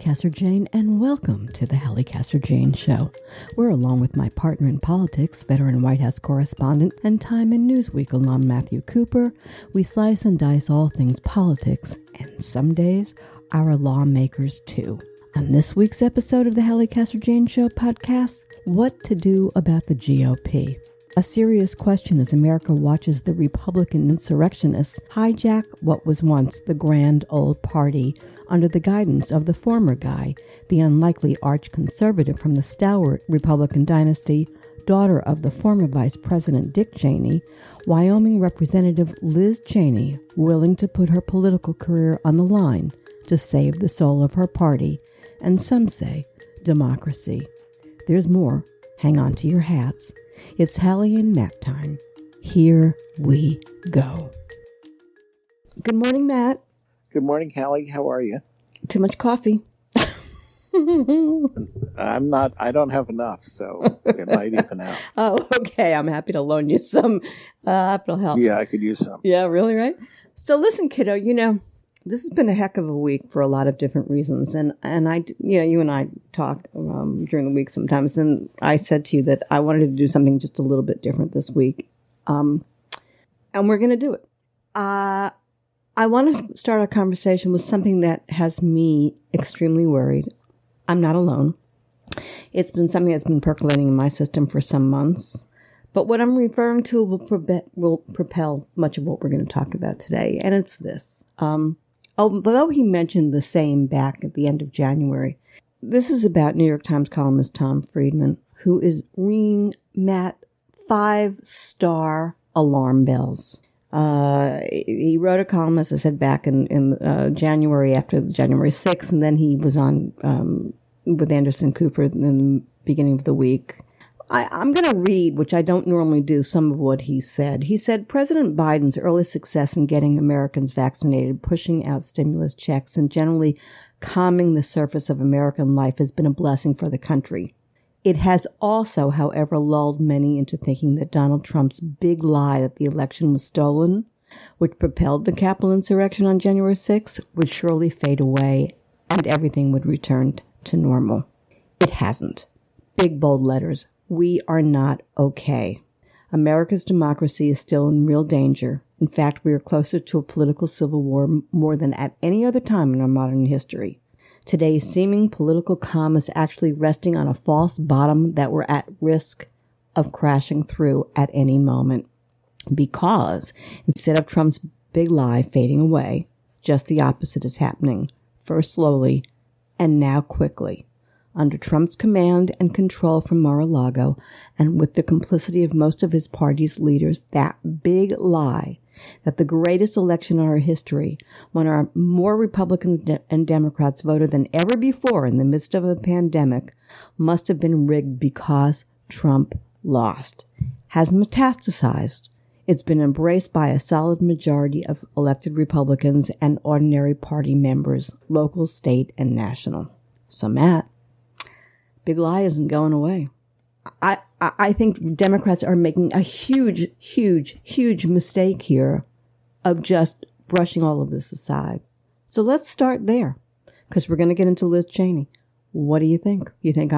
Casser-Jayne, and welcome to the Halli Casser-Jayne Show, where along with my partner in politics, veteran White House correspondent, and Time and Newsweek alum Matthew Cooper, we slice and dice all things politics, and some days, our lawmakers too. On this week's episode of the Halli Casser-Jayne Show podcast, what to do about the GOP. A serious question as America watches the Republican insurrectionists hijack what was once the grand old party under the guidance of the former guy, the unlikely arch-conservative from the stalwart Republican dynasty, daughter of the former Vice President Dick Cheney, Wyoming Representative Liz Cheney, willing to put her political career on the line to save the soul of her party, and some say democracy. There's more. Hang on to your hats. It's Halli and Matt time. Here we go. Good morning, Matt. Good morning, Halli. How are you? Too much coffee. I don't have enough, so it might even out. Oh, okay. I'm happy to loan you some. It'll help. Yeah, I could use some. Yeah, really, right? So listen, kiddo, this has been a heck of a week for a lot of different reasons. And you and I talk during the week sometimes, and I said to you that I wanted to do something just a little bit different this week. And we're going to do it. I want to start our conversation with something that has me extremely worried. I'm not alone. It's been something that's been percolating in my system for some months. But what I'm referring to will propel much of what we're going to talk about today. And it's this. Although he mentioned the same back at the end of January, this is about New York Times columnist Thomas Freidman, who is ringing Matt 5-star alarm bells. He wrote a column, as I said, back in January after January 6th, and then he was on with Anderson Cooper in the beginning of the week. I'm going to read, which I don't normally do, some of what he said. He said, President Biden's early success in getting Americans vaccinated, pushing out stimulus checks, and generally calming the surface of American life has been a blessing for the country. It has also, however, lulled many into thinking that Donald Trump's big lie that the election was stolen, which propelled the Capitol insurrection on January 6th, would surely fade away and everything would return to normal. It hasn't. Big, bold letters. We are not okay. America's democracy is still in real danger. In fact, we are closer to a political civil war more than at any other time in our modern history. Today's seeming political calm is actually resting on a false bottom that we're at risk of crashing through at any moment. Because instead of Trump's big lie fading away, just the opposite is happening, first slowly and now quickly. Under Trump's command and control from Mar-a-Lago, and with the complicity of most of his party's leaders, that big lie that the greatest election in our history, when our more Republicans and Democrats voted than ever before in the midst of a pandemic, must have been rigged because Trump lost, has metastasized. It's been embraced by a solid majority of elected Republicans and ordinary party members, local, state, and national. So, Matt, big lie isn't going away. I think Democrats are making a huge, huge, huge mistake here of just brushing all of this aside. So let's start there, because we're going to get into Liz Cheney. What do you think? You think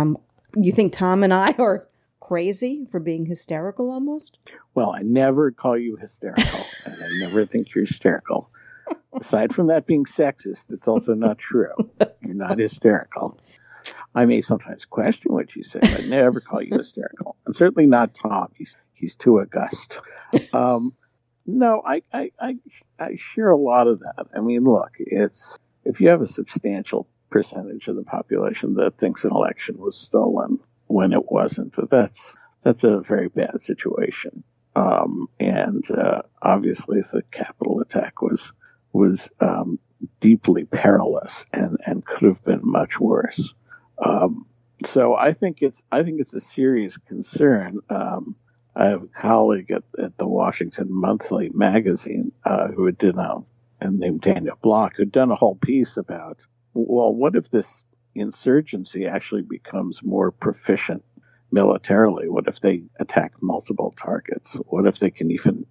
Tom and I are crazy for being hysterical almost? Well, I never call you hysterical, and I never think you're hysterical. Aside from that being sexist, it's also not true. You're not hysterical. I may sometimes question what you say, but never call you hysterical. And certainly not Tom. He's too august. No, I share a lot of that. I mean, look, it's if you have a substantial percentage of the population that thinks an election was stolen when it wasn't, that's a very bad situation. And obviously, the Capitol attack was deeply perilous and could have been much worse. So I think it's a serious concern. I have a colleague at the Washington Monthly magazine who had named Daniel Block, who'd done a whole piece about, well, what if this insurgency actually becomes more proficient militarily? What if they attack multiple targets? What if they can even,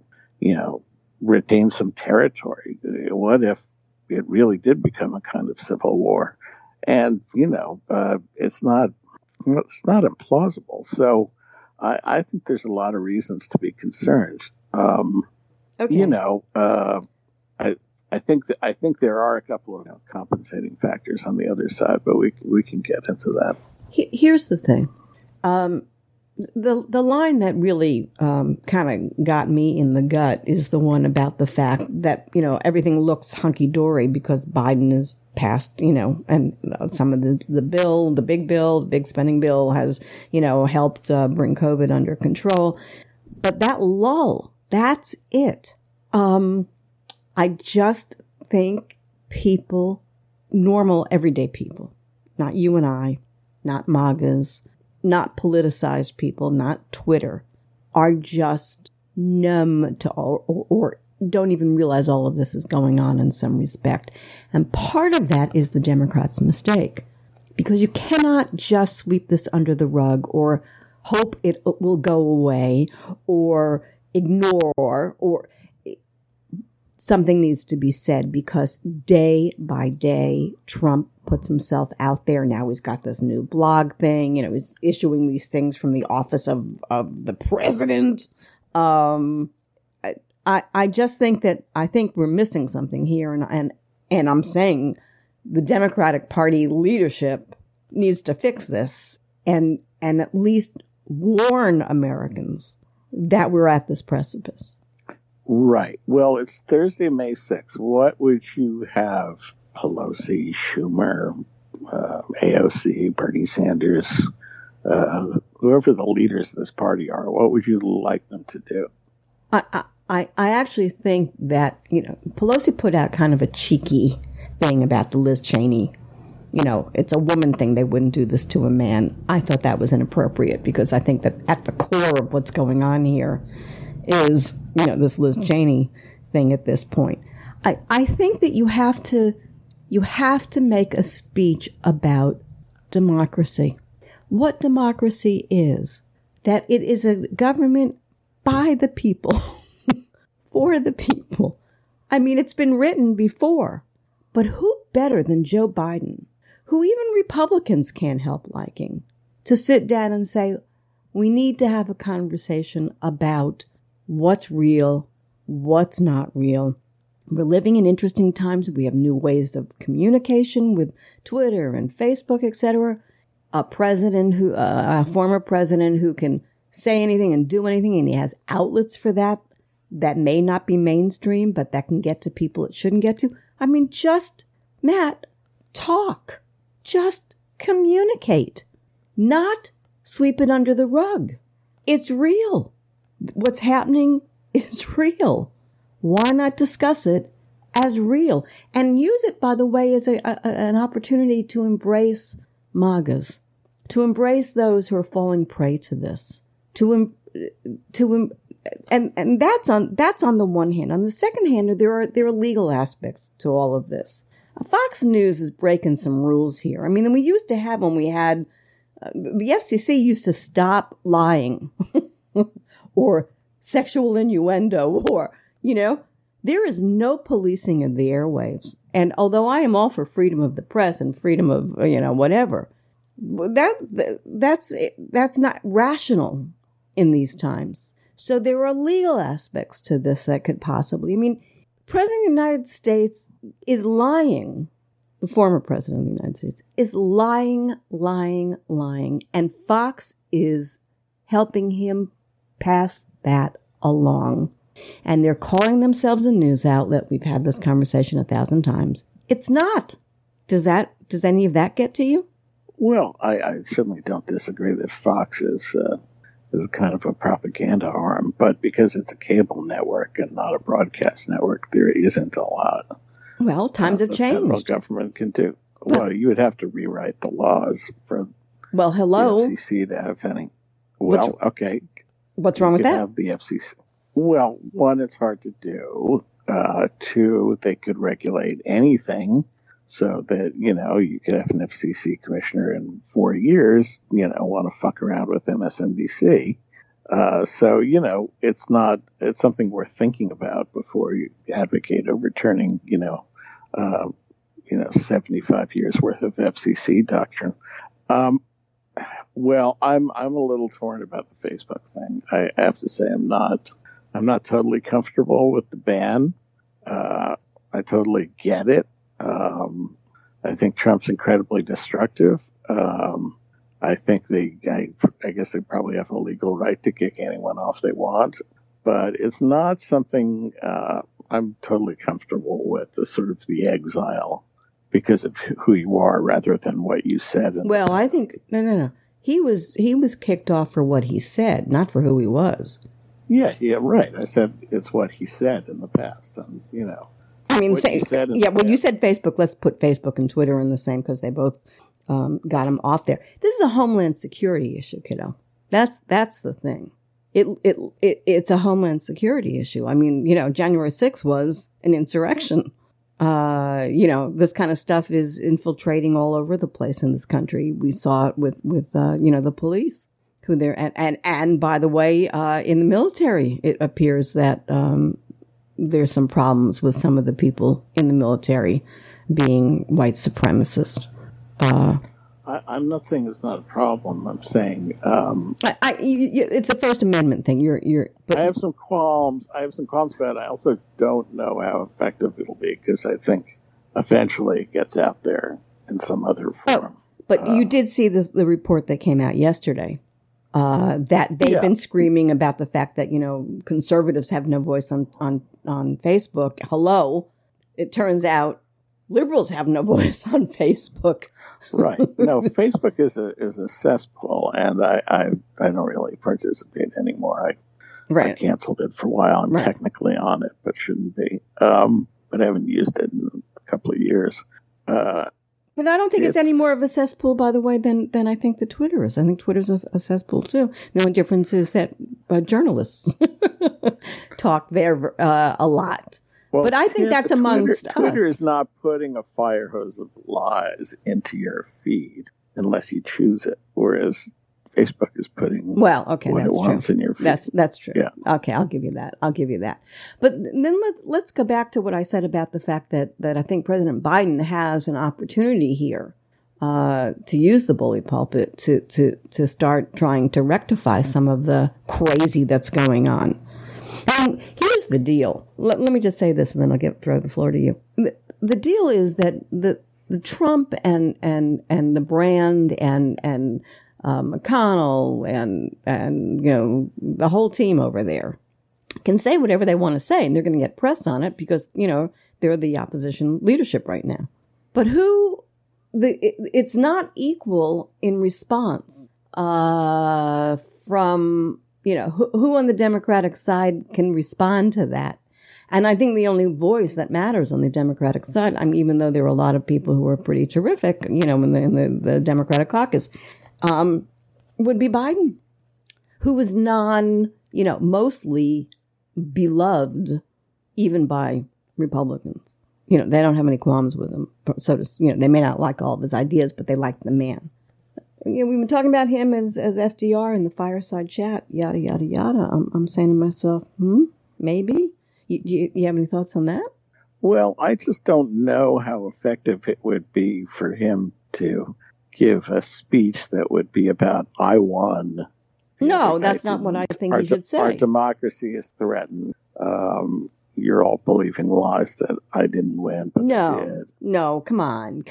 retain some territory? What if it really did become a kind of civil war? And, it's not implausible. So I think there's a lot of reasons to be concerned. Okay. I think there are a couple of compensating factors on the other side, but we can get into that. Here's the thing. The line that really kind of got me in the gut is the one about the fact that, everything looks hunky-dory because Biden has passed, and some of the big spending bill has, helped bring COVID under control. But that lull, that's it. I just think people, normal, everyday people, not you and I, not MAGAs, not politicized people, not Twitter, are just numb to all, or don't even realize all of this is going on in some respect. And part of that is the Democrats' mistake, because you cannot just sweep this under the rug or hope it will go away or ignore or something needs to be said, because day by day, Trump puts himself out there. Now he's got this new blog thing. He's issuing these things from the office of the president. I just think we're missing something here. And I'm saying the Democratic Party leadership needs to fix this and at least warn Americans that we're at this precipice. Right. Well, it's Thursday, May 6th. What would you have Pelosi, Schumer, AOC, Bernie Sanders, whoever the leaders of this party are, what would you like them to do? I actually think that, Pelosi put out kind of a cheeky thing about the Liz Cheney. It's a woman thing. They wouldn't do this to a man. I thought that was inappropriate, because I think that at the core of what's going on here is, this Liz Cheney thing at this point. I think that you have to make a speech about democracy. What democracy is. That it is a government by the people, for the people. I mean, it's been written before. But who better than Joe Biden, who even Republicans can't help liking, to sit down and say, we need to have a conversation about what's real, what's not real. We're living in interesting times. We have new ways of communication with Twitter and Facebook, etc. A former president who can say anything and do anything, and he has outlets for that may not be mainstream, but that can get to people it shouldn't get to. I mean, Matt, talk. Just communicate. Not sweep it under the rug. It's real. What's happening is real. Why not discuss it as real? And use it, by the way, as an opportunity to embrace MAGAs, to embrace those who are falling prey to this, and that's on the one hand. On the second hand, there are legal aspects to all of this. Fox News is breaking some rules here. I mean, we used to have when we had the FCC used to stop lying. Or sexual innuendo, or, there is no policing of the airwaves. And although I am all for freedom of the press and freedom of, whatever, that's not rational in these times. So there are legal aspects to this that could possibly, the President of the United States is lying. The former President of the United States is lying. And Fox is helping him pass that along. And they're calling themselves a news outlet. We've had this conversation 1,000 times. It's not. Does any of that get to you? Well, I certainly don't disagree that Fox is kind of a propaganda arm, but because it's a cable network and not a broadcast network, there isn't a lot. Well, times have changed. The federal government can do. Well, you would have to rewrite the laws for the FCC to have any. Well, okay. What's wrong with that? Have the FCC. Well, one, it's hard to do. Two, they could regulate anything so that, you could have an FCC commissioner in 4 years, want to fuck around with MSNBC. So, it's something worth thinking about before you advocate overturning, 75 years worth of FCC doctrine. Well, I'm a little torn about the Facebook thing. I have to say I'm not totally comfortable with the ban. I totally get it. I think Trump's incredibly destructive. I think I guess they probably have a legal right to kick anyone off they want, but it's not something I'm totally comfortable with, the exile because of who you are rather than what you said. Well, I think no. He was kicked off for what he said, not for who he was. Yeah, right. I said it's what he said in the past, and I mean, you said you said Facebook. Let's put Facebook and Twitter in the same because they both got him off there. This is a homeland security issue, kiddo. That's the thing. It's a homeland security issue. I mean, January 6th was an insurrection. This kind of stuff is infiltrating all over the place in this country. We saw it with the police who they're and by the way, in the military, it appears that there's some problems with some of the people in the military being white supremacists. I'm not saying it's not a problem. I'm saying it's a First Amendment thing. But I have some qualms. About it. I also don't know how effective it'll be because I think eventually it gets out there in some other form. But you did see the report that came out yesterday that they've been screaming about the fact that conservatives have no voice on Facebook. Hello, it turns out liberals have no voice on Facebook. Right. No, Facebook is a cesspool, and I don't really participate anymore. I canceled it for a while. I'm technically on it, but shouldn't be. But I haven't used it in a couple of years. But I don't think it's any more of a cesspool, by the way, than I think the Twitter is. I think Twitter's a cesspool, too. The only difference is that journalists talk there a lot. Well, but I think that's amongst us. Twitter is not putting a fire hose of lies into your feed unless you choose it, whereas Facebook is putting what it wants in your feed. That's true. Yeah. Okay, I'll give you that. But then let's go back to what I said about the fact that I think President Biden has an opportunity here to use the bully pulpit to start trying to rectify some of the crazy that's going on. And here's the deal. Let me just say this, and then I'll throw the floor to you. The deal is that the Trump and the Brand and McConnell and the whole team over there can say whatever they want to say, and they're going to get press on it because they're the opposition leadership right now. But it's not equal in response from. Who on the Democratic side can respond to that? And I think the only voice that matters on the Democratic side, even though there are a lot of people who are pretty terrific, in the Democratic caucus, would be Biden, who was mostly beloved even by Republicans. They don't have any qualms with him. So they may not like all of his ideas, but they like the man. We've been talking about him as FDR in the fireside chat, yada, yada, yada. I'm saying to myself, maybe? You have any thoughts on that? Well, I just don't know how effective it would be for him to give a speech that would be about, I won. No, that's not what I think he should say. Our democracy is threatened. You're all believing lies that I didn't win, but I did. No, come on.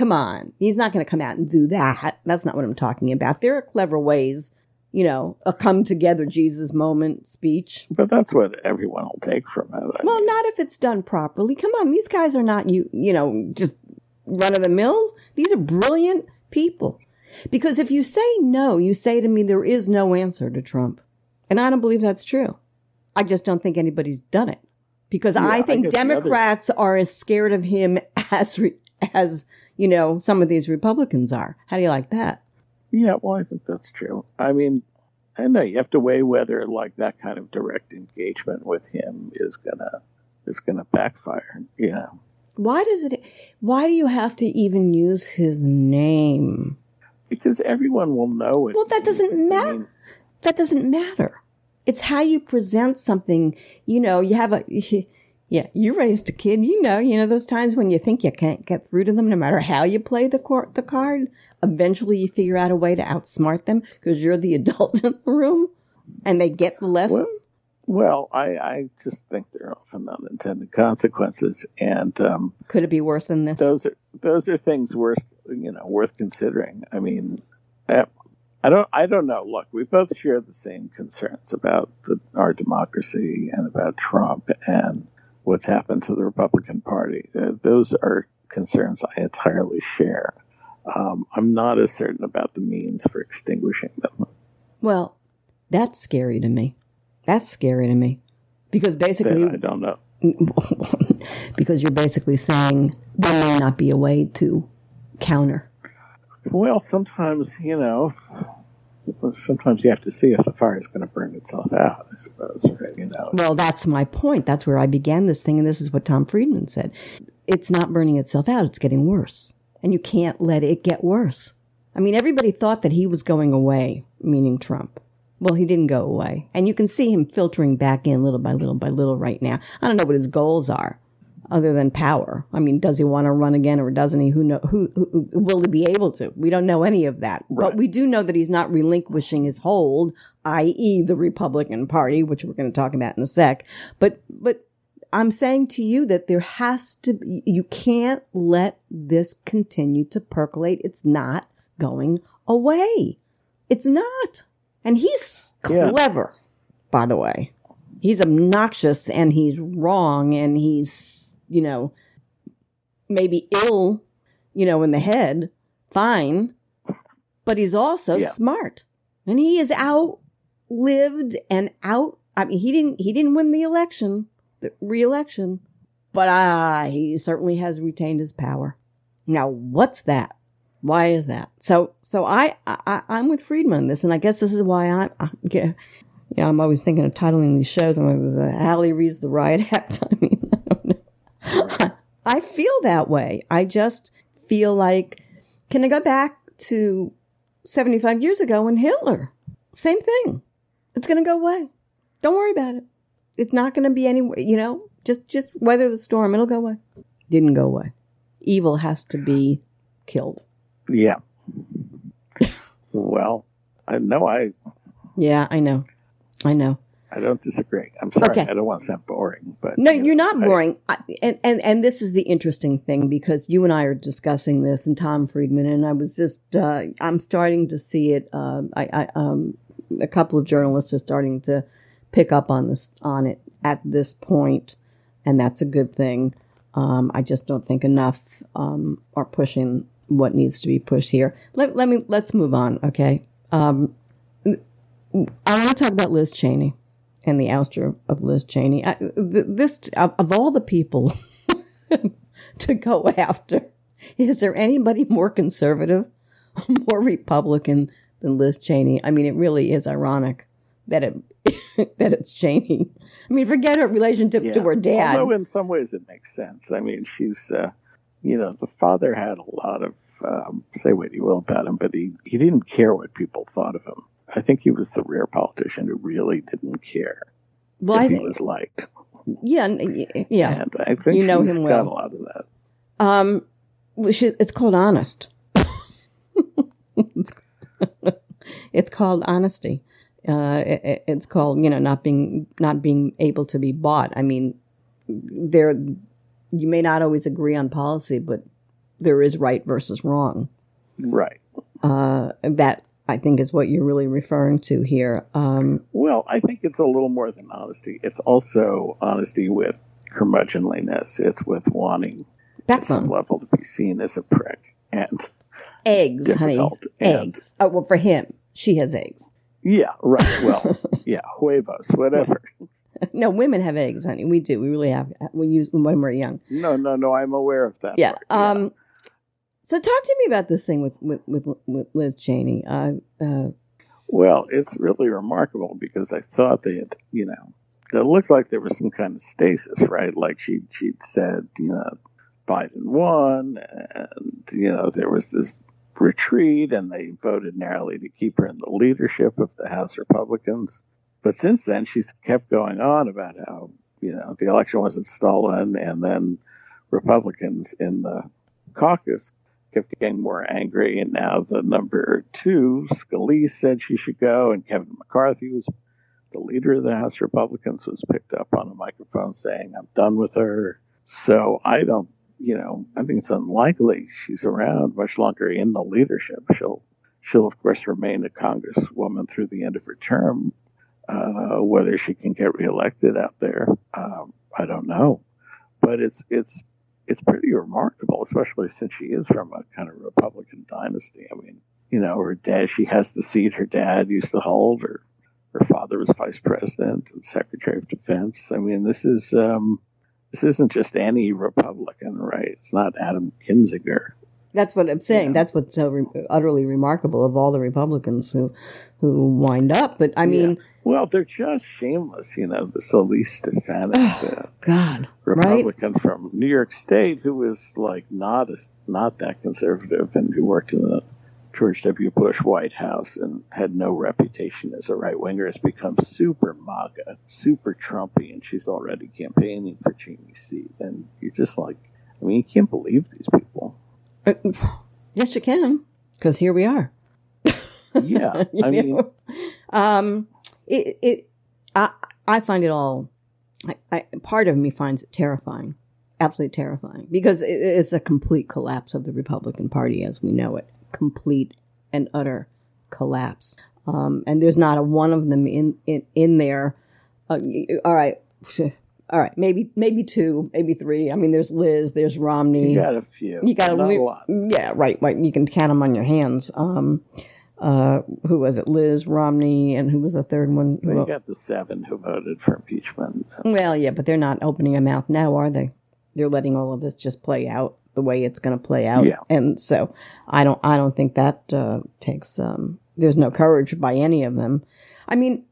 He's not going to come out and do that. That's not what I'm talking about. There are clever ways, a come together Jesus moment speech. But that's what everyone will take from it. Not if it's done properly. Come on, these guys are not just run of the mill. These are brilliant people. Because if you say no, you say to me there is no answer to Trump, and I don't believe that's true. I just don't think anybody's done it. Because I think Democrats are as scared of him as some of these Republicans are. How do you like that? Yeah, well, I think that's true. I mean, I know you have to weigh whether that kind of direct engagement with him is gonna backfire. Yeah. Why do you have to even use his name? Because everyone will know it. Well, that doesn't matter. That doesn't matter. It's how you present something. You have Yeah, you raised a kid. You know those times when you think you can't get through to them no matter how you play the card. Eventually you figure out a way to outsmart them because you're the adult in the room and they get the lesson. Well, I just think there are often unintended consequences, and could it be worse than this? Those are things worth considering. I mean, I don't know. Look, we both share the same concerns about our democracy and about Trump and what's happened to the Republican Party. Those are concerns I entirely share. I'm not as certain about the means for extinguishing them. Well, that's scary to me. Because basically... I don't know. Because you're basically saying there may not be a way to counter. Well, sometimes you have to see if the fire is going to burn itself out, I suppose, right? Well, that's my point. That's where I began this thing, and this is what Tom Freidman said. It's not burning itself out. It's getting worse. And you can't let it get worse. I mean, everybody thought that he was going away, meaning Trump. Well, he didn't go away. And you can see him filtering back in little by little right now. I don't know what his goals are other than power. I mean, does he want to run again or doesn't he? Who will he be able to? We don't know any of that. Right. But we do know that he's not relinquishing his hold, i.e. the Republican Party, which we're going to talk about in a sec. But I'm saying to you that there has to be, you can't let this continue to percolate. It's not going away. It's not. And he's clever, by the way. He's obnoxious and he's wrong and he's, maybe ill, in the head. Fine. But he's also smart. And he is outlived and I mean, he didn't win the re-election, but he certainly has retained his power. Now, what's that? Why is that? So I'm with Freidman on this, and I guess this is why I'm always thinking of titling these shows. I'm like, Halli reads the riot act. I mean, I don't know. I feel that way. I just feel like, can I go back to 75 years ago when Hitler? Same thing. It's going to go away. Don't worry about it. It's not going to be anywhere. Just weather the storm. It'll go away. Didn't go away. Evil has to be killed. Yeah. Well, I know. Yeah, I know. I don't disagree. I'm sorry. Okay. I don't want to sound boring, but no, you're not boring. And this is the interesting thing because you and I are discussing this, and Tom Freidman, and I was just I'm starting to see it. A couple of journalists are starting to pick up on it at this point, and that's a good thing. I just don't think enough are pushing what needs to be pushed here. Let's move on, okay? I want to talk about Liz Cheney and the ouster of Liz Cheney. Of all the people to go after, is there anybody more conservative, more Republican than Liz Cheney? I mean, it really is ironic that it's Cheney. I mean, forget her relationship to her dad. Although in some ways it makes sense. I mean, she's, the father had a lot of, say what you will about him, but he didn't care what people thought of him. I think he was the rare politician who really didn't care if he was liked. Yeah. And I think she's got a lot of that. It's called honest. It's called honesty. It's called, not being able to be bought. I mean, you may not always agree on policy, but there is right versus wrong. Right. That I think is what you're really referring to here. Well, I think it's a little more than honesty. It's also honesty with curmudgeonliness. It's with wanting at some level to be seen as a prick and eggs, honey. And, eggs. Oh, well, for him, she has eggs. Yeah, right. Well, yeah, huevos, whatever. No, women have eggs, honey. We do. We really have. We use them when we're young. No. I'm aware of that. Yeah. Part. So talk to me about this thing with Liz Cheney. Well, it's really remarkable because I thought they had, it looked like there was some kind of stasis, right? Like she'd said, Biden won, and there was this retreat, and they voted narrowly to keep her in the leadership of the House Republicans. But since then, she's kept going on about how, the election wasn't stolen, and then Republicans in the caucus kept getting more angry, and now the number 2, Scalise, said she should go, and Kevin McCarthy, was the leader of the House Republicans, was picked up on a microphone saying, I'm done with her. So I think it's unlikely she's around much longer in the leadership. She'll of course remain a congresswoman through the end of her term. Whether she can get reelected out there, I don't know. But it's pretty remarkable, especially since she is from a kind of Republican dynasty. I mean, her dad, she has the seat her dad used to hold. Her father was vice president and secretary of defense. I mean, this isn't just any Republican, right? It's not Adam Kinzinger. That's what I'm saying. That's what's so utterly remarkable of all the Republicans who wind up. But I mean, well, they're just shameless. The Scalise Stefanik, God, Republican right? from New York State, who was like not that conservative, and who worked in the George W. Bush White House and had no reputation as a right winger, has become super MAGA, super Trumpy, and she's already campaigning for Cheney's seat. And you're just like, I mean, you can't believe these people. Yes, you can, because here we are. Yeah, I mean, I find it all. Part of me finds it terrifying, absolutely terrifying, because it's a complete collapse of the Republican Party as we know it, complete and utter collapse. And there's not a one of them in there. All right, maybe 2, maybe 3. I mean, there's Liz, there's Romney. You got a few. You got not a lot. Yeah, right. You can count them on your hands. Who was it? Liz, Romney, and who was the third one? Well, you got the 7 who voted for impeachment. Well, yeah, but they're not opening a mouth now, are they? They're letting all of this just play out the way it's going to play out. Yeah. And so I don't think that takes. There's no courage by any of them. I mean,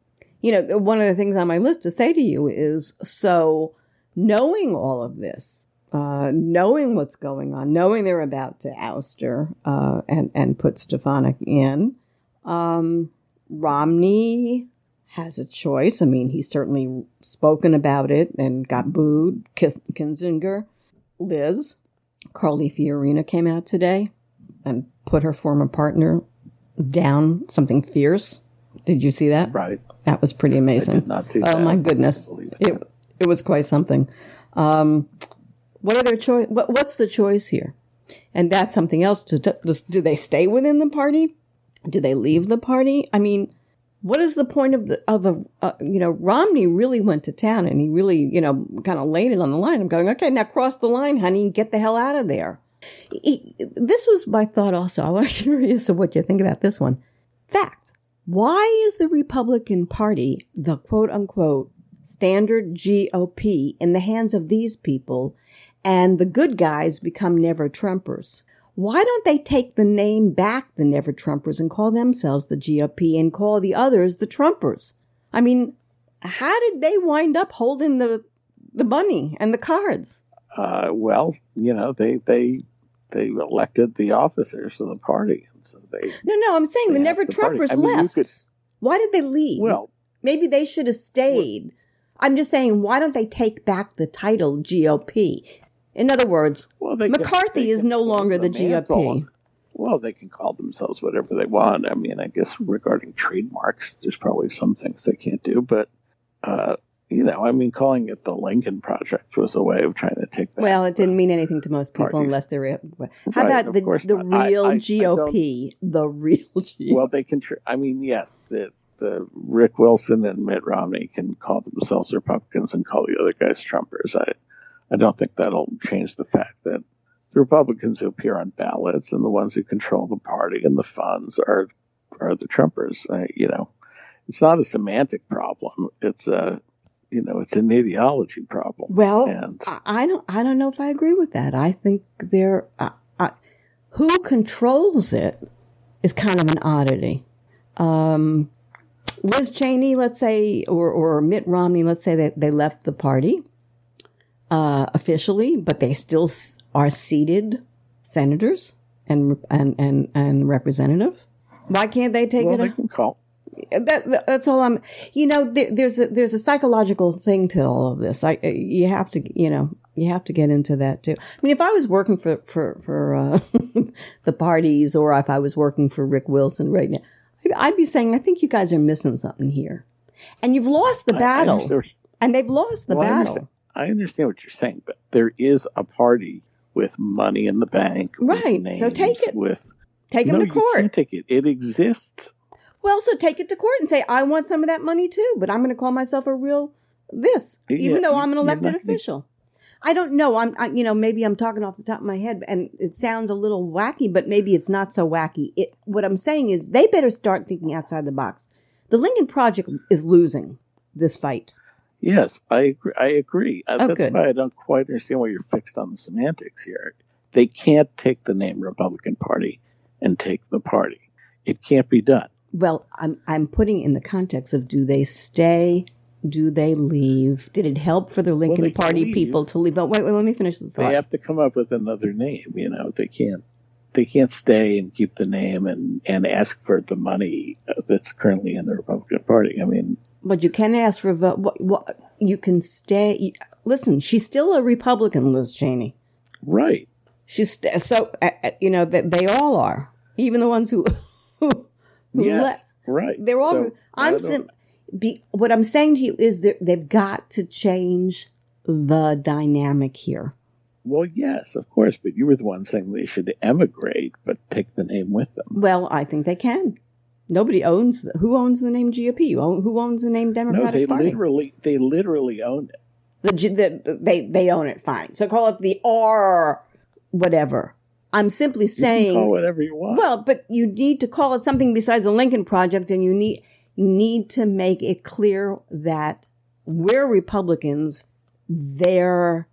one of the things on my list to say to you is, so knowing all of this, knowing what's going on, knowing they're about to oust her and put Stefanik in, Romney has a choice. I mean, he's certainly spoken about it and got booed. Kinzinger, Liz, Carly Fiorina came out today and put her former partner down, something fierce. Did you see that? Right. That was pretty amazing. I did not see that. Oh my goodness, it was quite something. What are their choice? What's the choice here? And that's something else. Do they stay within the party? Do they leave the party? I mean, what is the point of Romney really went to town and he really kind of laid it on the line. I'm going, okay, now cross the line, honey, and get the hell out of there. This was my thought also. I was curious of what you think about this one. Fact. Why is the Republican Party, the quote-unquote standard GOP, in the hands of these people, and the good guys become never-Trumpers? Why don't they take the name back, the never-Trumpers, and call themselves the GOP and call the others the Trumpers? I mean, how did they wind up holding the money and the cards? Well, they elected the officers of the party. So No, I'm saying the never-Trumpers left. Why did they leave? Well, maybe they should have stayed. I'm just saying, why don't they take back the title GOP? In other words, McCarthy is no longer the GOP. Well, they can call themselves whatever they want. I mean, I guess regarding trademarks, there's probably some things they can't do. But, calling it the Lincoln Project was a way of trying to take back. Well, it didn't mean anything to most people unless they're. How about the real GOP? The real GOP. Well, they can. Yes, the Rick Wilson and Mitt Romney can call themselves Republicans and call the other guys Trumpers. I don't think that'll change the fact that the Republicans who appear on ballots and the ones who control the party and the funds are the Trumpers. It's not a semantic problem. It's it's an ideology problem. Well, I don't know if I agree with that. I think who controls it is kind of an oddity. Liz Cheney, let's say, or Mitt Romney, let's say that they left the party officially, but they still are seated senators and representative. Why can't they take it? They can call. That's all I'm. There's a psychological thing to all of this. You have to get into that too. I mean, if I was working for the parties, or if I was working for Rick Wilson right now, I'd be saying, I think you guys are missing something here, and you've lost the battle, and they've lost the battle. I understand what you're saying, but there is a party with money in the bank, right? Names, so take it. Take them to court. You can't take it. It exists. Well, so take it to court and say, I want some of that money too, but I'm going to call myself a real even though I'm an elected official. I don't know. Maybe I'm talking off the top of my head, and it sounds a little wacky, but maybe it's not so wacky. What I'm saying is they better start thinking outside the box. The Lincoln Project is losing this fight. Yes, I agree. That's good. why I don't quite understand why you're fixed on the semantics here. They can't take the name Republican Party and take the party. It can't be done. Well, I'm putting in the context of, do they stay? Do they leave? Did it help for the Lincoln Party people to leave? But wait, let me finish the thought. They have to come up with another name. They can't stay and keep the name and ask for the money that's currently in the Republican Party. I mean, but you can ask for a vote. What you can stay. Listen, she's still a Republican, Liz Cheney. Right. She's that they all are, even the ones who yes, right. They're all. What I'm saying to you is they've got to change the dynamic here. Well, yes, of course, but you were the one saying they should emigrate, but take the name with them. Well, I think they can. Nobody owns who owns the name GOP? Who owns the name Democratic Party? They literally own it. They own it. Fine. So call it the R whatever. I'm simply saying, you can call whatever you want. Well, but you need to call it something besides the Lincoln Project, and you need to make it clear that we're Republicans, they're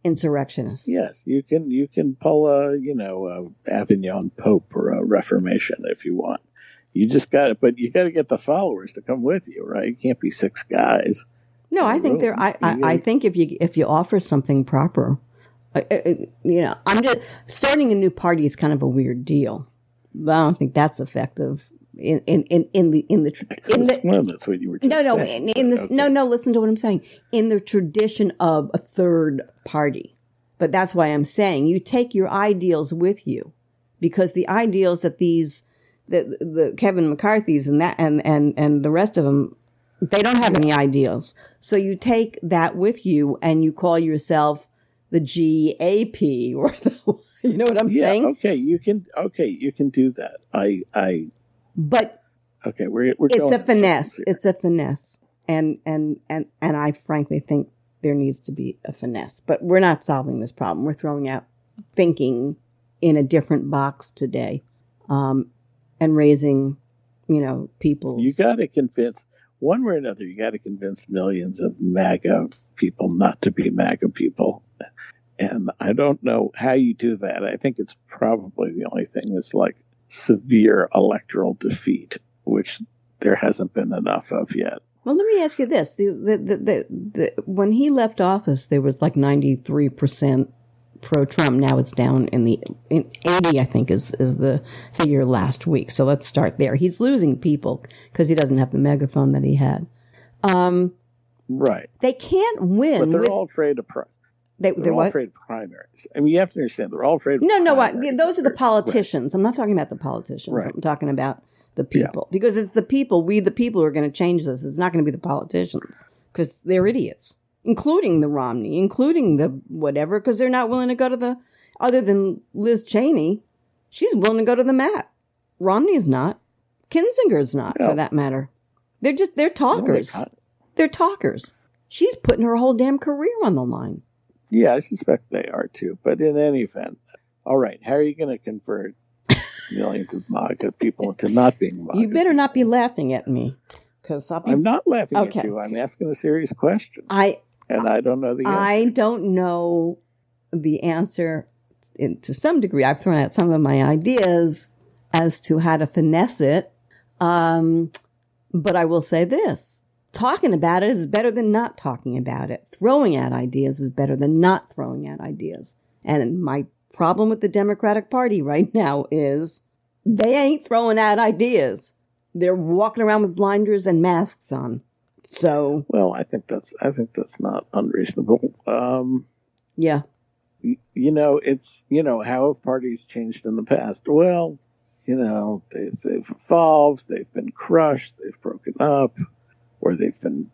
insurrectionists. Yes, you can pull a Avignon Pope or a Reformation if you want. You just got it, but you got to get the followers to come with you, right? It can't be 6 guys. No, I think I think if you offer something proper, I'm just starting a new party is kind of a weird deal, but I don't think that's effective. That's what you were just saying. No, listen to what I'm saying. In the tradition of a third party. But that's why I'm saying you take your ideals with you, because the ideals that the Kevin McCarthy's and the rest of them, they don't have any ideals. So you take that with you and you call yourself the GAP or you know what I'm saying? Okay, you can do that. But okay, it's a finesse. It's a finesse, and I frankly think there needs to be a finesse. But we're not solving this problem. We're throwing out thinking in a different box today, and raising, people. You got to convince one way or another. You got to convince millions of MAGA people not to be MAGA people, and I don't know how you do that. I think it's probably the only thing that's like severe electoral defeat, which there hasn't been enough of yet. Well, let me ask you this: when he left office, there was like 93% pro-Trump. Now it's down in 80, I think, is the figure last week. So let's start there. He's losing people because he doesn't have the megaphone that he had. Right. They can't win. But they're all afraid of They're all afraid of primaries. I mean, you have to understand, they're all afraid of primaries. Those are the politicians. Right. I'm not talking about the politicians. Right. I'm talking about the people. Yeah. Because it's the people, we the people, who are going to change this. It's not going to be the politicians, because they're idiots, including the Romney, including the whatever, because they're not willing to go to other than Liz Cheney, she's willing to go to the mat. Romney's not. Kinzinger's not, for that matter. They're talkers. No, they're talkers. She's putting her whole damn career on the line. Yeah, I suspect they are too. But in any event, all right, how are you going to convert millions of MAGA people into not being MAGA? You better not be laughing at me, because I'm not laughing at you. I'm asking a serious question, and I don't know the answer. I don't know the answer. To some degree, I've thrown out some of my ideas as to how to finesse it, but I will say this. Talking about it is better than not talking about it. Throwing out ideas is better than not throwing out ideas. And my problem with the Democratic Party right now is they ain't throwing out ideas. they're walking around with blinders and masks on. So, well, I think that's not unreasonable. Yeah. It's, how have parties changed in the past? Well, they've evolved, they've been crushed, they've broken up, or they've been,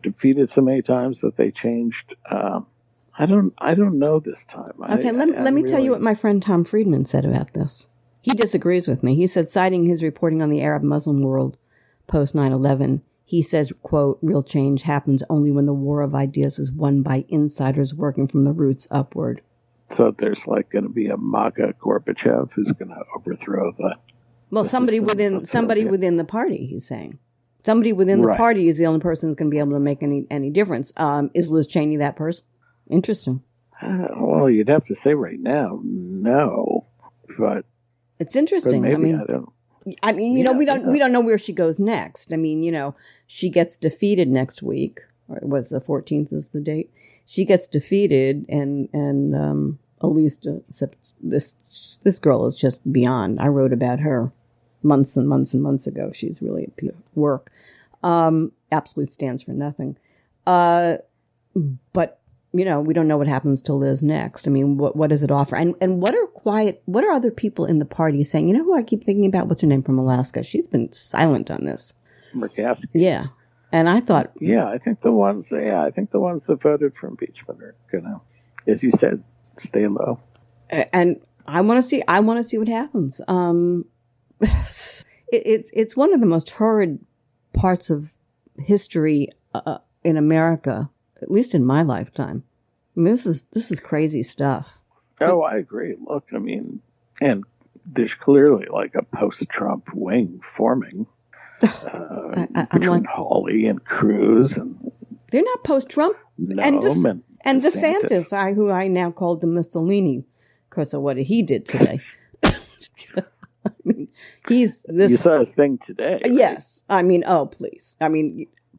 defeated so many times that they changed. I don't know this time. Okay, let me tell you what my friend Tom Freidman said about this. He disagrees with me. He said, citing his reporting on the Arab Muslim world post 9/11, he says, quote, real change happens only when the war of ideas is won by insiders working from the roots upward. So there's going to be a MAGA Gorbachev who's going to overthrow the... Well, somebody within the party, he's saying. Somebody within the party is the only person who's going to be able to make any difference. Is Liz Cheney that person? Interesting. Well, you'd have to say right now, no. But it's interesting. But maybe, I don't. We don't know where she goes next. She gets defeated next week. Or what's the 14th is the date? She gets defeated, and at least this girl is just beyond. I wrote about her months and months and months ago. She's really a piece of work. Absolute stands for nothing. But we don't know what happens to Liz next. What does it offer? And what are other people in the party saying? You know who I keep thinking about? What's her name from Alaska? She's been silent on this. Murkowski. Yeah. And I thought... Yeah, I think the ones that voted for impeachment are going to, as you said, stay low. And I want to see what happens. It's one of the most horrid parts of history in America, at least in my lifetime. This is crazy stuff. Oh, I agree. Look, and there's clearly a post-Trump wing forming between Hawley and Cruz, and they're not post-Trump. And DeSantis, who I now call the Mussolini because of what he did today. He's this. You saw his thing today. Right? Yes, please.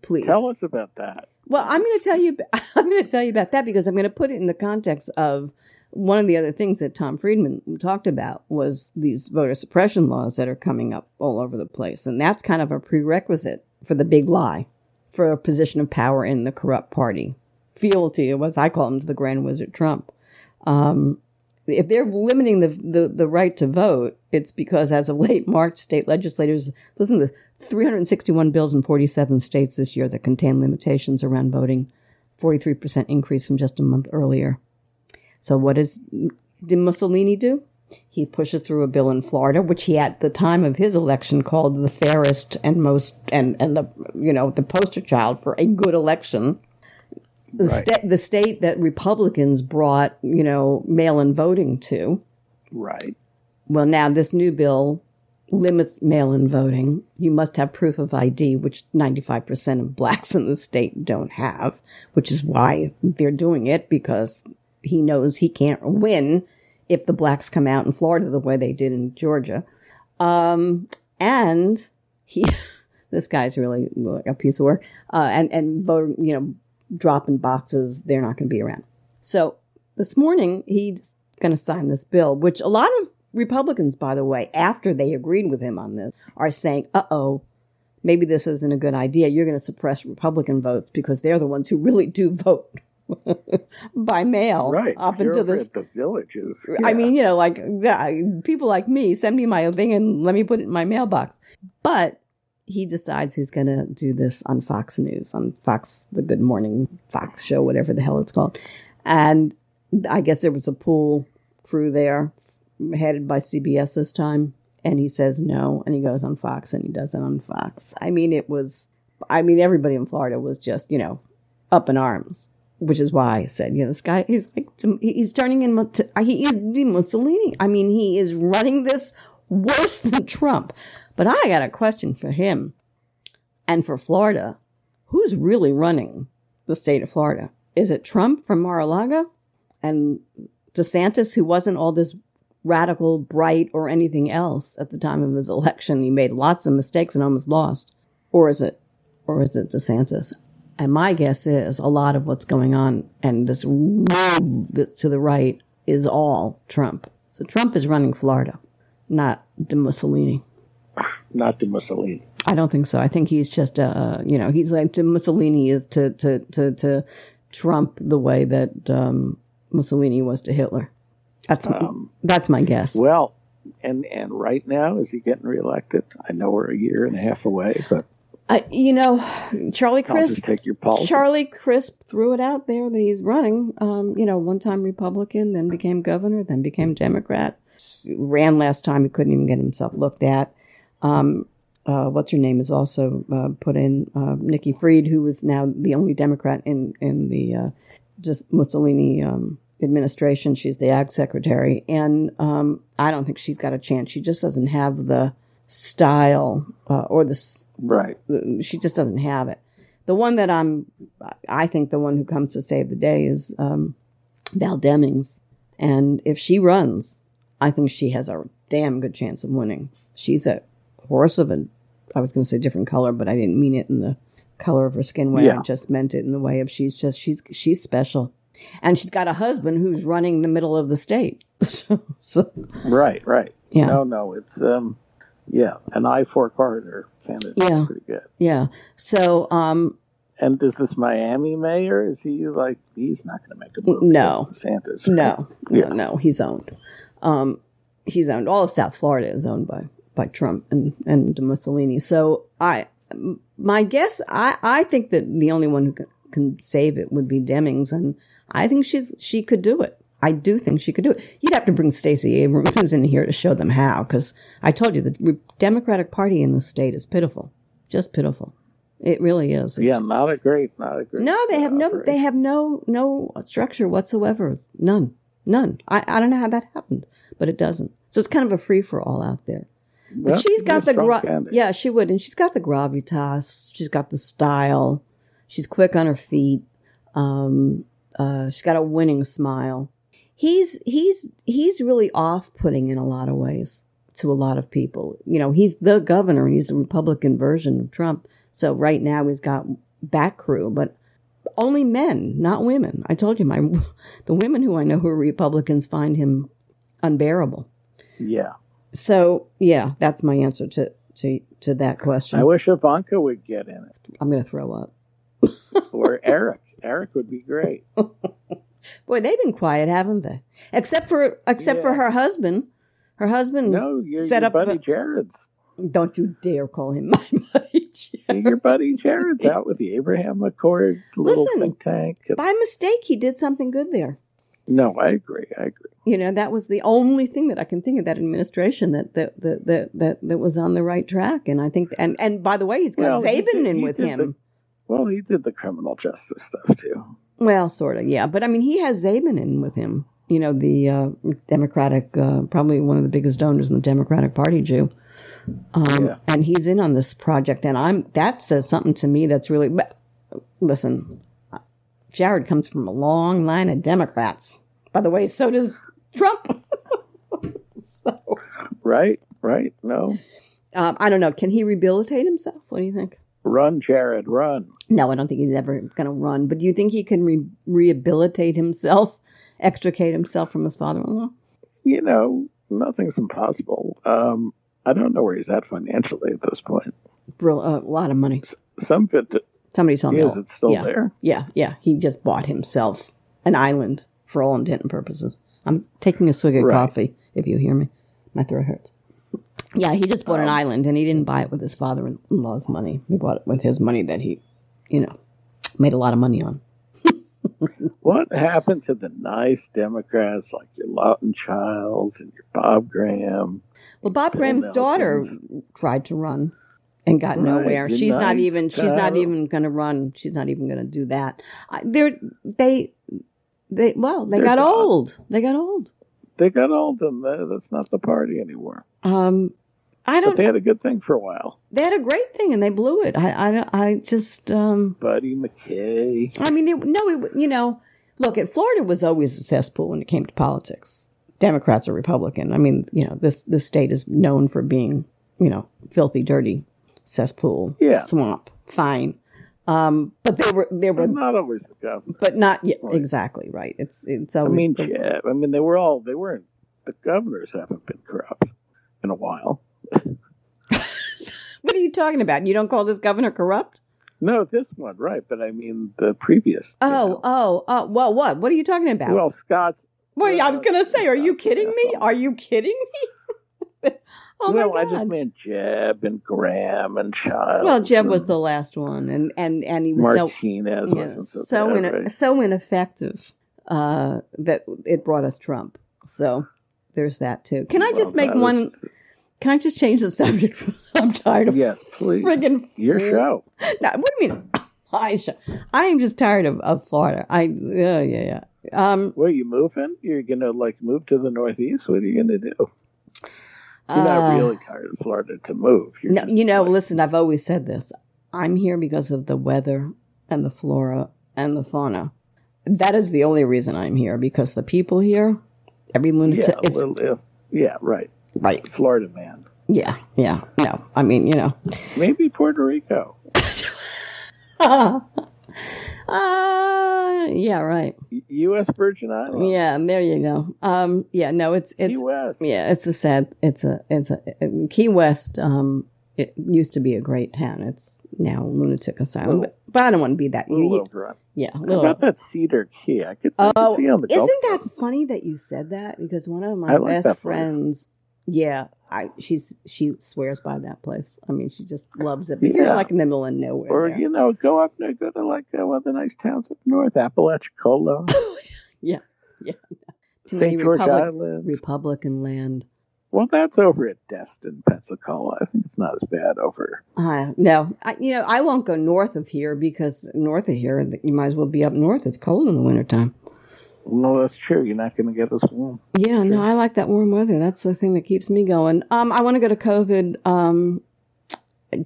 Please tell us about that. Well, I'm going to tell you. I'm going to tell you about that because I'm going to put it in the context of one of the other things that Tom Freidman talked about was these voter suppression laws that are coming up all over the place, and that's kind of a prerequisite for the big lie, for a position of power in the corrupt party. Fealty, as I call him, to the Grand Wizard Trump. If they're limiting the right to vote, it's because as of late March, state legislators, listen to 361 bills in 47 states this year that contain limitations around voting, 43% increase from just a month earlier. So what did Mussolini do? He pushes through a bill in Florida, which he at the time of his election called the fairest and most and the poster child for a good election. The state that Republicans brought, mail-in voting to. Right. Well, now this new bill limits mail-in voting. You must have proof of ID, which 95% of blacks in the state don't have, which is why they're doing it, because he knows he can't win if the blacks come out in Florida the way they did in Georgia. And this guy's really a piece of work. And vote, dropping boxes, they're not going to be around. So this morning, he's going to sign this bill, which a lot of Republicans, by the way, after they agreed with him on this, are saying, maybe this isn't a good idea. You're going to suppress Republican votes because they're the ones who really do vote by mail. Right. Up into the villages. Yeah. People like me, send me my thing and let me put it in my mailbox. But he decides he's going to do this on Fox News, on Fox, the Good Morning Fox show, whatever the hell it's called. And I guess there was a pool crew there headed by CBS this time. And he says no. And he goes on Fox and he does it on Fox. Everybody in Florida was just, up in arms, which is why I said, this guy, he's turning into, he is the Mussolini. He is running this worse than Trump. But I got a question for him and for Florida. Who's really running the state of Florida? Is it Trump from Mar-a-Lago and DeSantis, who wasn't all this radical, bright, or anything else at the time of his election? He made lots of mistakes and almost lost. Or is it DeSantis? And my guess is a lot of what's going on and this move to the right is all Trump. So Trump is running Florida, not de Mussolini. Not de Mussolini. I don't think so. I think he's just he's like to Mussolini is to Trump the way that Mussolini was to Hitler. That's my guess. Well, and right now, is he getting reelected? I know we're a year and a half away, but Charlie Crisp. I'll just take your pulse. Charlie Crisp threw it out there that he's running. One time Republican, then became governor, then became Democrat. Ran last time. He couldn't even get himself looked at. What's her name is also put in. Nikki Fried, who is now the only Democrat in the just Mussolini administration. She's the ag secretary, and I don't think she's got a chance. She just doesn't have the style or the right. She just doesn't have it. The one that I think the one who comes to save the day is Val Demings, and if she runs, I think she has a damn good chance of winning. She's a horse of I was going to say different color, but I didn't mean it in the color of her skin way. I just meant it in the way of she's special. And she's got a husband who's running the middle of the state. So, right. Yeah. No, it's an I-4 corridor candidate. Yeah. Pretty good. Yeah. So, and is this Miami mayor? Is he he's not going to make a move? No. DeSantis. Right? No, he's owned. He's owned. All of South Florida is owned by Trump and Mussolini. So my guess, I think that the only one who can save it would be Demings, and I think she could do it. I do think she could do it. You'd have to bring Stacey Abrams in here to show them how, because I told you the Democratic Party in the state is pitiful, just pitiful. It really is. Yeah, not a great. No, they have no structure whatsoever. None. I don't know how that happened, but it doesn't. So it's kind of a free for all out there. But she's got the yeah, she would, and she's got the gravitas. She's got the style. She's quick on her feet. She's got a winning smile. He's really off-putting in a lot of ways to a lot of people. He's the governor. He's the Republican version of Trump. So right now he's got back crew, but only men, not women. I told you the women who I know who are Republicans find him unbearable. Yeah. So yeah, that's my answer to that question. I wish Ivanka would get in it. I'm going to throw up. Or Eric. Eric would be great. Boy, they've been quiet, haven't they? Except for her husband. Her husband set up buddy Jared's. Don't you dare call him my buddy Jared. Your buddy Jared's out with the Abraham Accord little think tank. By mistake, he did something good there. No, I agree. That was the only thing that I can think of that administration that was on the right track. And I think, and by the way, he's got Zabin in with him. He did the criminal justice stuff too. Well, sort of, yeah. But I mean, he has Zabin in with him. The Democratic, probably one of the biggest donors in the Democratic Party, Jew. And he's in on this project, and that says something to me that's really. But listen, Jared comes from a long line of Democrats. By the way, so does Trump. Right. No. I don't know. Can he rehabilitate himself? What do you think? Run, Jared, run. No, I don't think he's ever going to run. But do you think he can rehabilitate himself, extricate himself from his father-in-law? Nothing's impossible. I don't know where he's at financially at this point. For a lot of money. Somebody told me. Is it still there? Yeah. He just bought himself an island for all intent and purposes. I'm taking a swig of coffee, if you hear me. My throat hurts. Yeah, he just bought an island, and he didn't buy it with his father-in-law's money. He bought it with his money that he, made a lot of money on. What happened to the nice Democrats like your Lawton Childs and your Bob Graham? Well, Bob Graham's daughter tried to run and got nowhere. She's not even going to run. She's not even going to do that. They got old. They got old. They got old, and that's not the party anymore. But they had a good thing for a while. They had a great thing, and they blew it. I just Buddy McKay. I mean, look, Florida was always a cesspool when it came to politics. Democrats or Republican. I mean, this state is known for being, filthy, dirty cesspool, swamp. Fine. But they were not always the government. But not exactly right. It's always. they weren't. The governors haven't been corrupt in a while. What are you talking about? You don't call this governor corrupt? No, this one, right? But I mean the previous. Well, what? What are you talking about? Well, Scott's. Well, I was going to say, are you kidding me? Are you kidding me? Oh well, my God. I just meant Jeb and Graham and Childs. Well, Jeb was the last one, and he was Martinez wasn't so ineffective that it brought us Trump. So there's that too. Can I just make one? Can I just change the subject? I'm tired of please. Friggin' your show. No, what do you mean? My show. I am just tired of Florida. Yeah. Well, you moving? You're gonna move to the Northeast? What are you gonna do? You're not really tired of Florida to move. Listen, I've always said this. I'm here because of the weather and the flora and the fauna. That is the only reason I'm here, because the people here, every lunatic. Right. Right. Florida man. Yeah. No, I mean, Maybe Puerto Rico. Yeah, right. U.S. Virgin Islands. Yeah, there you go. It's Key West. Yeah, it's a Key West. It used to be a great town. It's now a lunatic asylum. But I don't want to be that. How about that Cedar Key? I could see on the Gulf Isn't that Coast. funny that you said that? Because one of my best friends. Yeah, she swears by that place. I mean, she just loves it. But you're in the middle of nowhere. Or there. Go up there, go to one of the nice towns up north, Apalachicola. Yeah. St. George Island, Republican land. Well, that's over at Destin, Pensacola. I think it's not as bad over. No, I won't go north of here, because north of here you might as well be up north. It's cold in the wintertime. No, that's true. You're not going to get us warm. Yeah, no, I like that warm weather. That's the thing that keeps me going. I want to go to COVID.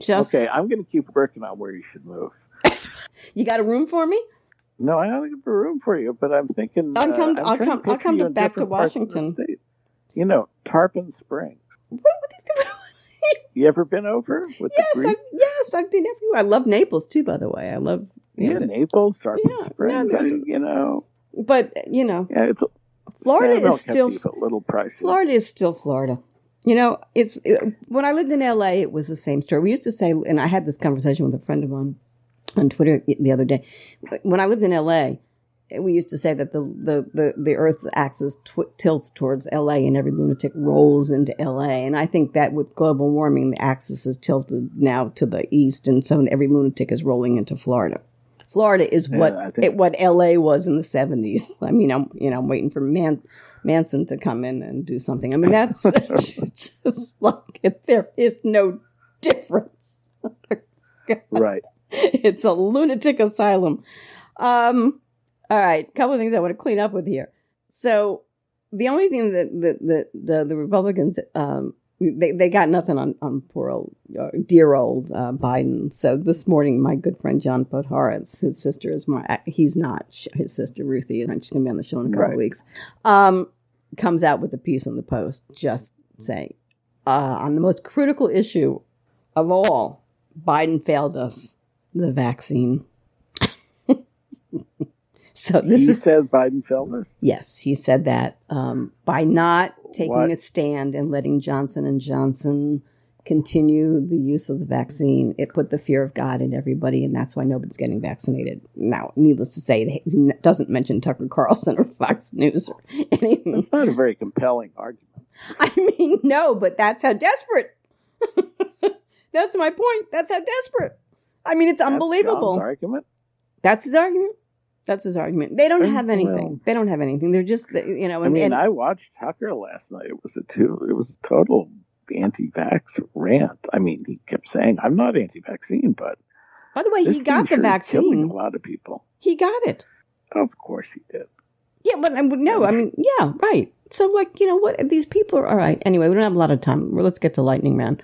Okay, I'm going to keep working on where you should move. You got a room for me? No, I don't have a room for you, but I'm thinking I'll come back to Washington. Tarpon Springs. What you ever been over? Yes, I've been everywhere. I love Naples too, by the way. I love Naples, Tarpon Springs. But it's Florida is still a little pricey. Florida is still Florida. When I lived in LA, it was the same story. We used to say, and I had this conversation with a friend of mine on Twitter the other day. When I lived in LA, we used to say that the Earth's axis tilts towards LA, and every lunatic rolls into LA. And I think that with global warming, the axis is tilted now to the east, and so every lunatic is rolling into Florida. Florida is what LA was in the 70s. I mean, I'm waiting for Manson to come in and do something. I mean, that's just there is no difference. Right. It's a lunatic asylum. All right, a couple of things I want to clean up with here. So the only thing that the Republicans they got nothing on poor old dear old Biden. So this morning, my good friend John Podhoretz, his sister is he's not his sister Ruthie, and she's gonna be on the show in a couple of weeks. Comes out with a piece in the Post just saying on the most critical issue of all, Biden failed us, the vaccine. So he said Biden failed us? Yes, he said that by not taking a stand and letting Johnson & Johnson continue the use of the vaccine, it put the fear of God in everybody, and that's why nobody's getting vaccinated. Now, needless to say, he doesn't mention Tucker Carlson or Fox News or anything. It's not a very compelling argument. I mean, no, but that's how desperate. That's my point. That's how desperate. I mean, it's unbelievable. John's argument? That's his argument? That's his argument. They don't have anything. Well, they don't have anything. They're just, I watched Tucker last night. It was a total anti-vax rant. I mean, he kept saying, "I'm not anti-vaccine," but by the way, he got the vaccine. Killing a lot of people. He got it. Of course, he did. Yeah, but no, I mean, yeah, right. So, what? These people are all right. Anyway, we don't have a lot of time. Well, let's get to Lightning Man.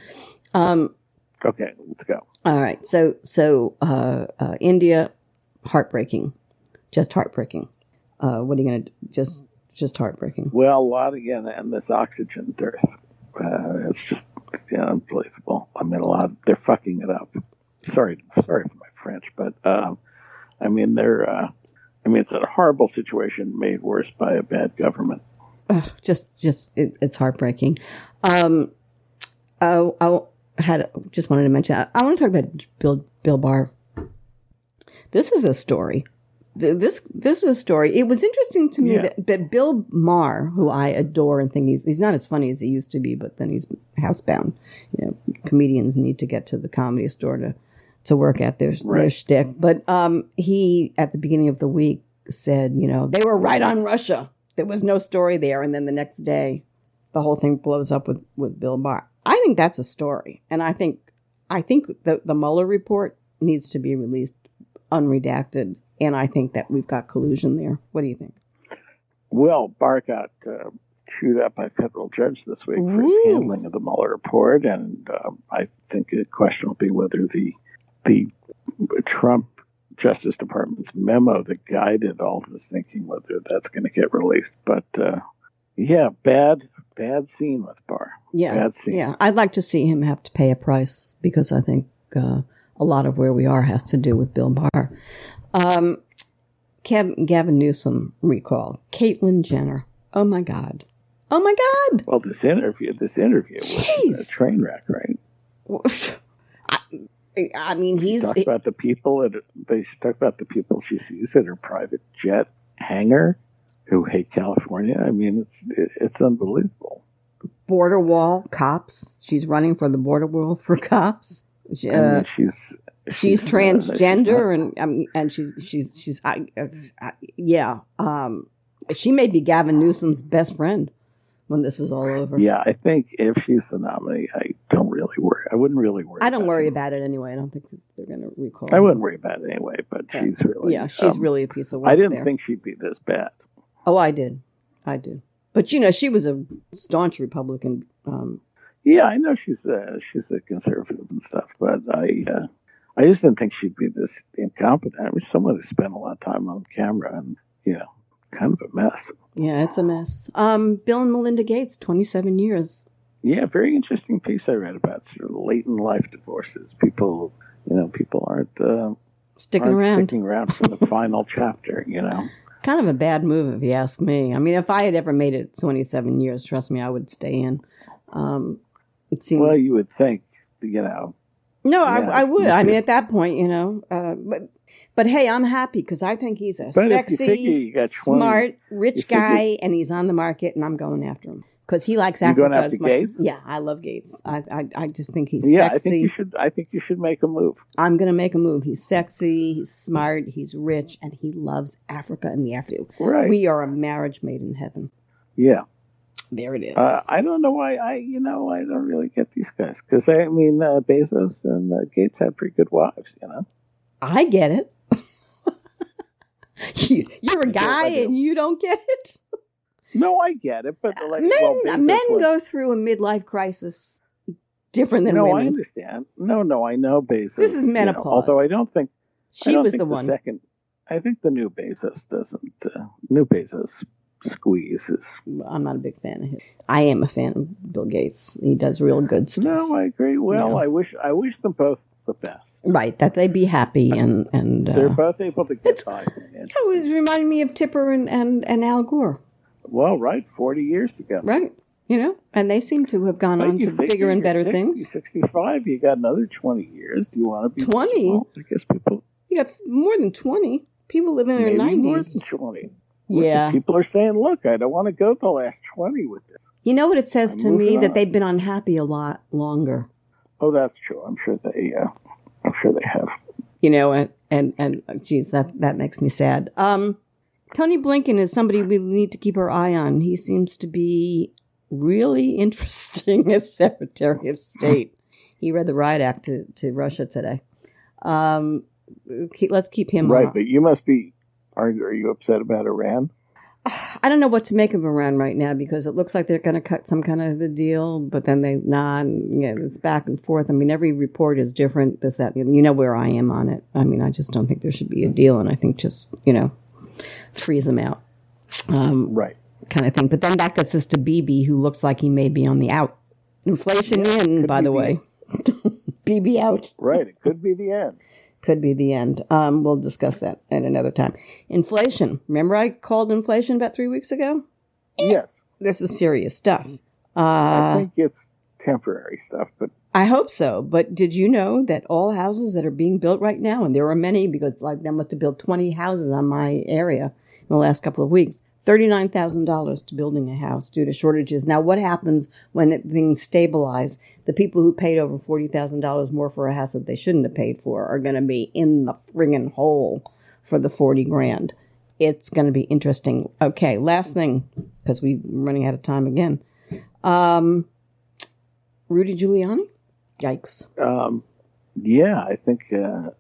Okay, let's go. All right. So, India, heartbreaking. Just heartbreaking. What are you going to do? Just heartbreaking. Well, a lot again, and this oxygen dearth. It's just unbelievable. I mean, they're fucking it up. Sorry for my French, but it's a horrible situation made worse by a bad government. It's heartbreaking. just wanted to mention. I want to talk about Bill Barr. This is a story. This is a story. It was interesting to me that Bill Maher, who I adore and think he's not as funny as he used to be, but then he's housebound. Comedians need to get to the Comedy Store to work at their shtick. But he, at the beginning of the week, said, they were right on Russia. There was no story there. And then the next day, the whole thing blows up with Bill Barr. I think that's a story. And I think the Mueller report needs to be released unredacted. And I think that we've got collusion there. What do you think? Well, Barr got chewed up by a federal judge this week for his handling of the Mueller report. And I think the question will be whether the Trump Justice Department's memo that guided all of his thinking, whether that's going to get released. But bad scene with Barr. Yeah, bad scene. Yeah, I'd like to see him have to pay a price because I think a lot of where we are has to do with Bill Barr. Gavin Newsom recall. Caitlyn Jenner. Oh my God. Well, this interview was a train wreck, right? I mean, they should talk about the people she sees at her private jet hangar who hate California. I mean, it's unbelievable. Border wall cops. She's running for the border wall for cops. She's transgender and she may be Gavin Newsom's best friend when this is all over. Yeah, I think if she's the nominee, I don't really worry. I wouldn't really worry. I don't worry about it anyway. I don't think they're going to recall. I wouldn't worry about it anyway, but she's really... she's really a piece of work. I didn't think she'd be this bad. Oh, I did. But, she was a staunch Republican. Yeah, I know she's a conservative and stuff, but I just didn't think she'd be this incompetent. I mean, someone who spent a lot of time on camera and, kind of a mess. Yeah, it's a mess. Bill and Melinda Gates, 27 years. Yeah, very interesting piece I read about sort of late in life divorces. People aren't sticking around for the final chapter, Kind of a bad move, if you ask me. I mean, if I had ever made it 27 years, trust me, I would stay in. It seems. Well, you would think, No, I would. I mean, at that point, But hey, I'm happy because I think he's a sexy, smart, rich guy, and he's on the market, and I'm going after him because he likes Africa. You going after Gates? Yeah, I love Gates. I just think he's sexy. I think you should make a move. I'm going to make a move. He's sexy, he's smart, he's rich, and he loves Africa and the Africa. Right. We are a marriage made in heaven. Yeah. There it is. I don't know why I don't really get these guys because Bezos and Gates had pretty good wives. I get it. You're a guy and you don't get it. No, I get it, but men go through a midlife crisis different than women. No, I understand. No, I know Bezos. This is menopause. Although I don't think she was the one. I think the new Bezos doesn't. New Bezos squeezes. I'm not a big fan of his. I am a fan of Bill Gates. He does real good stuff. No, I agree. Well, I wish them both the best. Right, that they be happy and they're both able to get by. It was reminding me of Tipper and Al Gore. Well, right, 40 years together. Right, and they seem to have gone on to bigger and better things. 65, you got another 20 years. Do you want to be 20? I guess people... You got more than 20. People live in their 90s. More than 20. Yeah. People are saying, look, I don't want to go the last 20 with this. You know what it says to me? That they've been unhappy a lot longer. Oh, that's true. I'm sure they have. And geez, that makes me sad. Tony Blinken is somebody we need to keep our eye on. He seems to be really interesting as Secretary of State. He read the riot act to Russia today. Let's keep him right. But you must be. Are you upset about Iran? I don't know what to make of Iran right now because it looks like they're going to cut some kind of a deal, but then it's back and forth. I mean, every report is different. This, that, where I am on it. I mean, I just don't think there should be a deal, and I think just freeze them out, right, kind of thing. But then that gets us to Bibi, who looks like he may be on the out. Inflation in, by the way. Bibi out. Right, it could be the end. Could be the end. We'll discuss that at another time. Inflation. Remember I called inflation about 3 weeks ago? Yes. This is serious stuff. I think temporary stuff, but I hope so. But did you know that all houses that are being built right now, and there are many, because like they must have built 20 houses on my area in the last couple of weeks, $39,000 to building a house due to shortages. Now, what happens when things stabilize? The people who paid over $40,000 more for a house that they shouldn't have paid for are going to be in the friggin' hole for the 40 grand. It's going to be interesting. Okay, last thing, because we're running out of time again. Rudy Giuliani? Yikes. Yeah, I think, it's,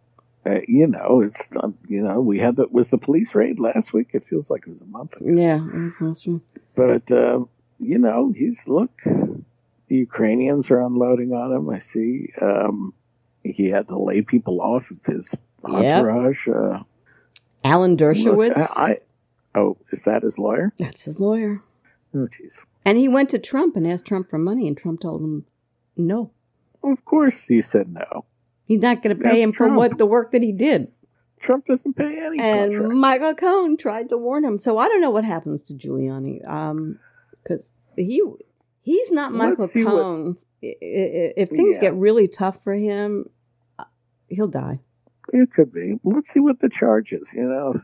we had was the police raid last week? It feels like it was a month ago. Yeah, it was last week. But, the Ukrainians are unloading on him. I see. He had to lay people off of his entourage. Alan Dershowitz. Is that his lawyer? That's his lawyer. Oh, jeez. And he went to Trump and asked Trump for money, and Trump told him no. Well, of course he said no. He's not going to pay him Trump. for the work that he did. Trump doesn't pay any contract. And Michael Cohen tried to warn him. So I don't know what happens to Giuliani, because he's not Michael Cohen. If things get really tough for him, he'll die. It could be. Let's see what the charge is. If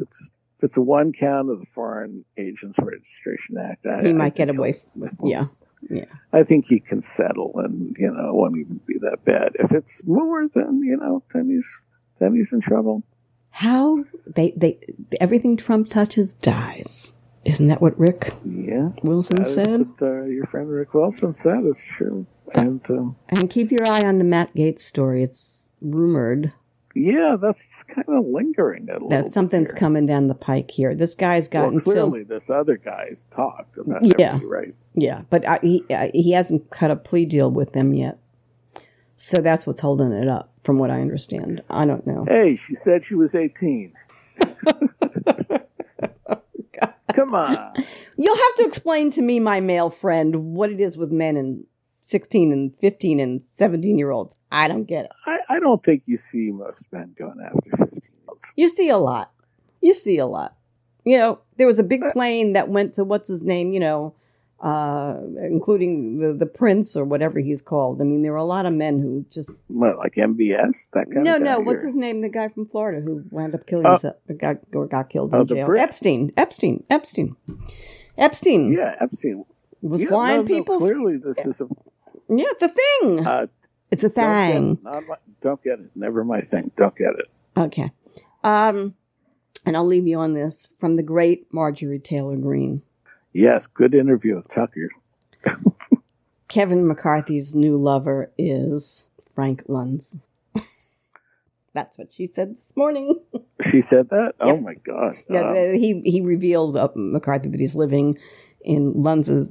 it's a one count of the Foreign Agents Registration Act, he might get away with. Yeah. I think he can settle, and it won't even be that bad. If it's more, then then he's in trouble. How they everything Trump touches dies. Isn't that what Rick Wilson said? What, your friend Rick Wilson said is true. And keep your eye on the Matt Gaetz story. It's rumored. Yeah, that's kind of lingering a little. That something's coming down the pike here. This guy's gotten clearly this other guy's talked about it, right? Yeah, but he hasn't cut a plea deal with them yet. So that's what's holding it up, from what I understand. I don't know. Hey, she said she was 18. Come on. You'll have to explain to me, my male friend, what it is with men and 16 and 15 and 17-year-olds. I don't get it. I don't think you see most men going after 15-year-olds. You see a lot. There was a big plane that went to, what's his name, including the prince or whatever he's called. I mean, there were a lot of men who just... What, like MBS? That kind of guy? No, what's his name? The guy from Florida who wound up killing himself, got killed in jail. Epstein. Yeah, Epstein. Was flying people. Clearly, this is a... Yeah, it's a thing. It's a thing. Don't get it. Never my thing. Don't get it. Okay. And I'll leave you on this from the great Marjorie Taylor Greene. Yes, good interview with Tucker. Kevin McCarthy's new lover is Frank Luntz. That's what she said this morning. She said that? Yep. Oh, my God. Yeah, he revealed McCarthy that he's living in Luntz's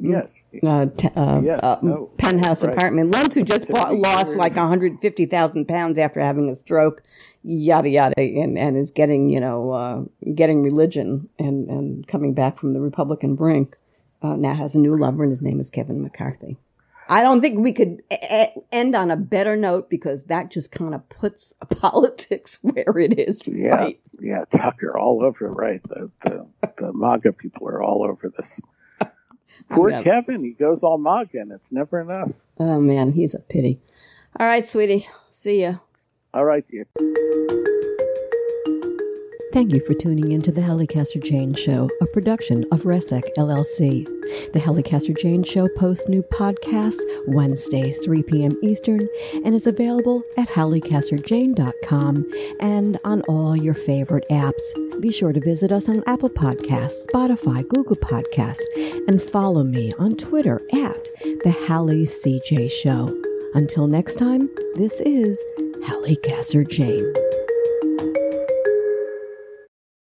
penthouse apartment. Luntz, who just lost like 150,000 pounds after having a stroke, yada yada, and is getting getting religion and coming back from the Republican brink, now has a new lover, and his name is Kevin McCarthy. I don't think we could end on a better note, because that just kind of puts politics where it is. Yeah, right? Yeah, Tucker all over it, right? The MAGA people are all over this. Poor Kevin, he goes all MAGA, and it's never enough. Oh, man, he's a pity. All right, sweetie. See ya. All right, dear. Thank you for tuning in to the Halli Casser-Jayne Show, a production of Resec, LLC. The Halli Casser-Jayne Show posts new podcasts Wednesdays, 3 p.m. Eastern, and is available at hallicasserjayne.com and on all your favorite apps. Be sure to visit us on Apple Podcasts, Spotify, Google Podcasts, and follow me on Twitter at The Halli CJ Show. Until next time, this is Halli Casser-Jayne.